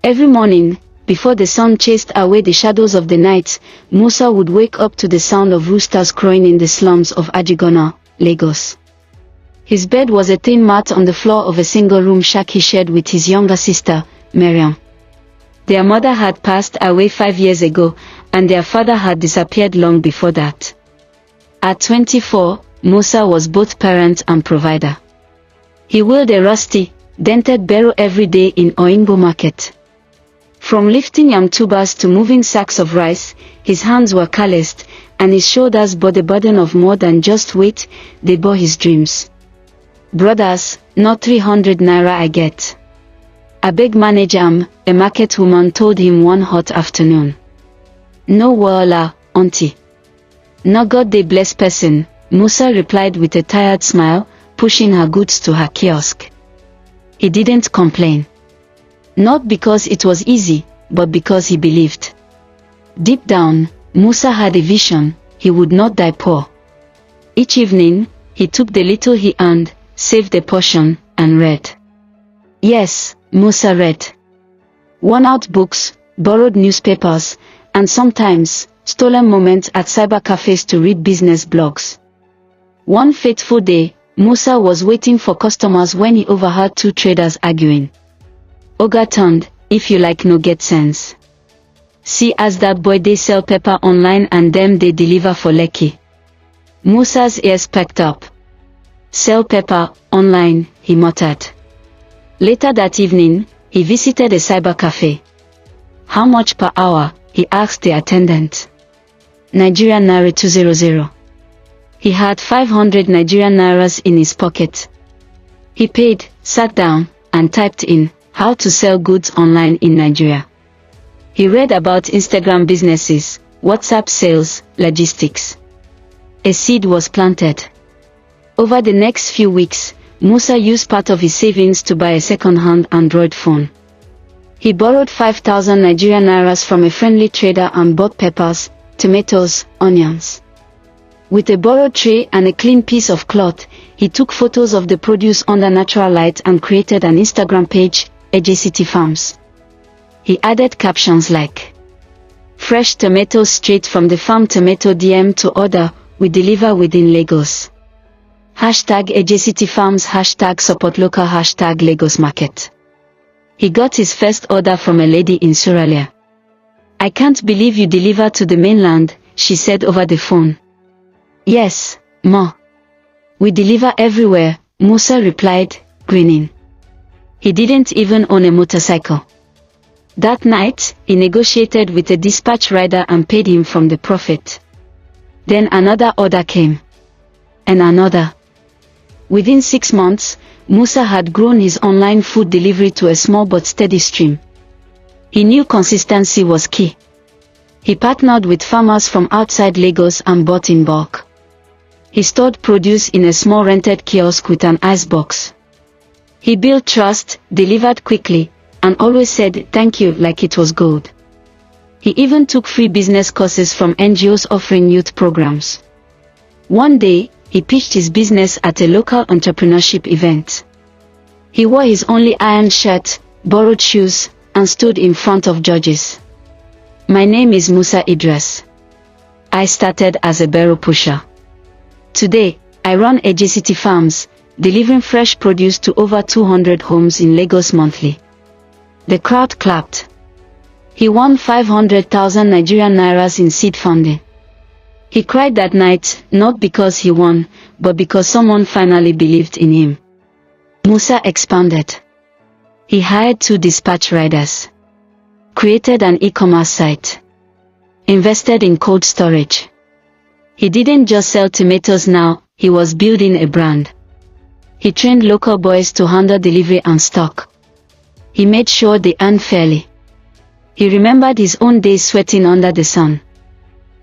Every morning, before the sun chased away the shadows of the night, Musa would wake up to the sound of roosters crowing in the slums of Ajigona, Lagos. His bed was a thin mat on the floor of a single-room shack he shared with his younger sister, Miriam. Their mother had passed away 5 years ago, and their father had disappeared long before that. At 24, Musa was both parent and provider. He wheeled a rusty, dented barrow every day in Oyingbo market. From lifting yam tubers to moving sacks of rice, his hands were calloused, and his shoulders bore the burden of more than just weight, they bore his dreams. "Brothers, not 300 naira I get. I beg manage am," a market woman told him one hot afternoon. "No wala, auntie. No God they bless person," Musa replied with a tired smile, pushing her goods to her kiosk. He didn't complain. Not because it was easy, but because he believed. Deep down, Musa had a vision: he would not die poor. Each evening, he took the little he earned, saved a portion, and read. Yes, Musa read. Worn-out books, borrowed newspapers, and sometimes, stolen moments at cyber cafes to read business blogs. One fateful day, Musa was waiting for customers when he overheard two traders arguing. Oga turned, "If you like no get sense. See as that boy they sell pepper online and them they deliver for Lekki." Musa's ears perked up. "Sell pepper, online," he muttered. Later that evening, he visited a cyber cafe. "How much per hour?" he asked the attendant. "Nigerian Naira 200. He had 500 Nigerian Nairas in his pocket. He paid, sat down, and typed in, "How to sell goods online in Nigeria." He read about Instagram businesses, WhatsApp sales, logistics. A seed was planted. Over the next few weeks, Musa used part of his savings to buy a second-hand Android phone. He borrowed 5,000 Nigerian Nairas from a friendly trader and bought peppers, tomatoes, onions. With a borrowed tray and a clean piece of cloth, he took photos of the produce under natural light and created an Instagram page, AjCityFarms. He added captions like, "Fresh tomatoes straight from the farm, tomato DM to order, we deliver within Lagos. #AjCityFarms, #support local, #Lagos market." He got his first order from a lady in Suralia. "I can't believe you deliver to the mainland," she said over the phone. "Yes, ma. We deliver everywhere," Musa replied, grinning. He didn't even own a motorcycle. That night, he negotiated with a dispatch rider and paid him from the profit. Then another order came. And another. Within 6 months, Musa had grown his online food delivery to a small but steady stream. He knew consistency was key. He partnered with farmers from outside Lagos and bought in bulk. He stored produce in a small rented kiosk with an icebox. He built trust, delivered quickly, and always said thank you like it was gold. He even took free business courses from NGOs offering youth programs. One day, he pitched his business at a local entrepreneurship event. He wore his only ironed shirt, borrowed shoes, and stood in front of judges. "My name is Musa Idris. I started as a barrow pusher. Today, I run AjCityFarms, delivering fresh produce to over 200 homes in Lagos monthly." The crowd clapped. He won 500,000 Nigerian Nairas in seed funding. He cried that night, not because he won, but because someone finally believed in him. Musa expanded. He hired 2 dispatch riders, created an e-commerce site, invested in cold storage. He didn't just sell tomatoes now, he was building a brand. He trained local boys to handle delivery and stock. He made sure they earned fairly. He remembered his own days sweating under the sun.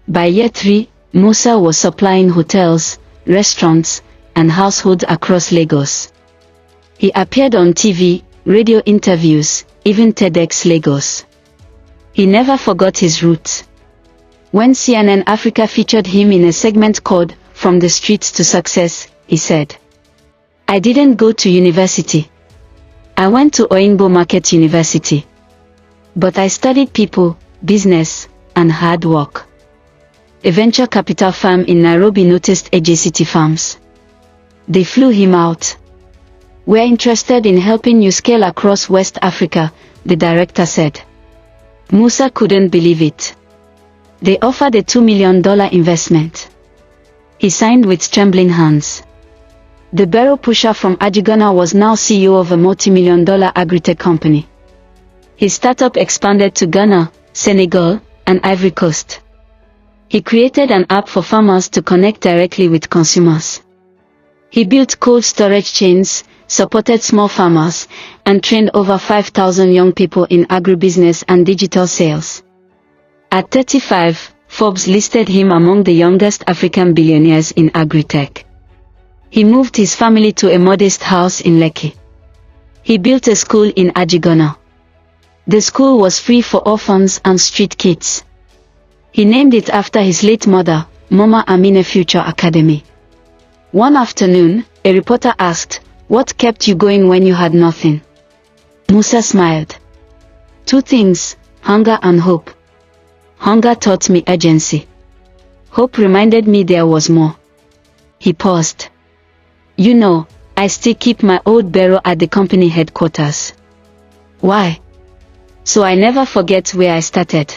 By year 3, Musa was supplying hotels, restaurants, and households across Lagos. He appeared on TV, radio interviews, even TEDx Lagos. He never forgot his roots. When CNN Africa featured him in a segment called "From the Streets to Success," he said, "I didn't go to university. I went to Oyingbo Market University. But I studied people, business, and hard work. A venture capital firm in Nairobi noticed AjCityFarms. They flew him out. "We're interested in helping you scale across West Africa," the director said. Musa couldn't believe it. They offered a $2 million investment. He signed with trembling hands. The barrel pusher from AjCityFarms was now CEO of a multi-million-dollar agritech company. His startup expanded to Ghana, Senegal, and Ivory Coast. He created an app for farmers to connect directly with consumers. He built cold storage chains, supported small farmers, and trained over 5,000 young people in agribusiness and digital sales. At 35, Forbes listed him among the youngest African billionaires in agritech. He moved his family to a modest house in Lekki. He built a school in AjCityFarms. The school was free for orphans and street kids. He named it after his late mother, Mama Amina Future Academy. One afternoon, a reporter asked, "What kept you going when you had nothing?" Musa smiled. "Two things, hunger and hope. Hunger taught me urgency. Hope reminded me there was more." He paused. "You know, I still keep my old barrel at the company headquarters." "Why?" "So I never forget where I started."